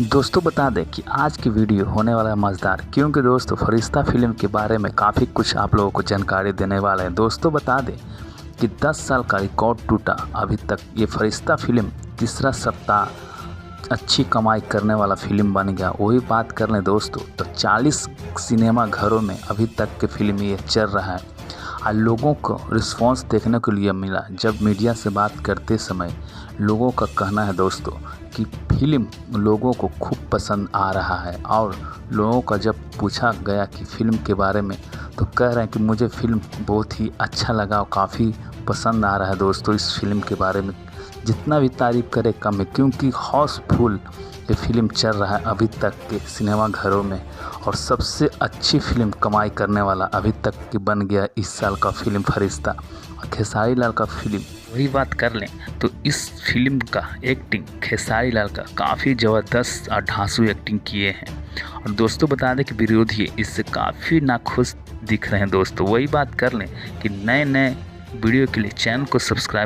दोस्तों बता दें कि आज की वीडियो होने वाला है मज़ेदार, क्योंकि दोस्तों फरिश्ता फिल्म के बारे में काफ़ी कुछ आप लोगों को जानकारी देने वाले हैं। दोस्तों बता दें कि 10 साल का रिकॉर्ड टूटा अभी तक ये फरिश्ता फिल्म तीसरा सप्ताह अच्छी कमाई करने वाला फिल्म बन गया। वही बात कर लें दोस्तों तो 40 सिनेमा घरों में अभी तक के फिल्म ये चल रहा है और लोगों को रिस्पांस देखने को लिए मिला। जब मीडिया से बात करते समय लोगों का कहना है दोस्तों कि फिल्म लोगों को खूब पसंद आ रहा है, और लोगों का जब पूछा गया कि फ़िल्म के बारे में तो कह रहे हैं कि मुझे फ़िल्म बहुत ही अच्छा लगा और काफ़ी पसंद आ रहा है। दोस्तों इस फिल्म के बारे में जितना भी तारीफ़ करे कम है, क्योंकि हाउसफुल ये फिल्म चल रहा है अभी तक के सिनेमा घरों में, और सबसे अच्छी फिल्म कमाई करने वाला अभी तक की बन गया इस साल का फिल्म फरिश्ता। और खेसारी लाल का फिल्म वही बात कर लें तो इस फिल्म का एक्टिंग खेसारी लाल का काफ़ी ज़बरदस्त और धांसू एक्टिंग किए हैं। और दोस्तों बता दें कि विरोधी इससे काफ़ी नाखुश दिख रहे हैं। दोस्तों वही बात कर लें कि नए नए वीडियो के लिए चैनल को सब्सक्राइब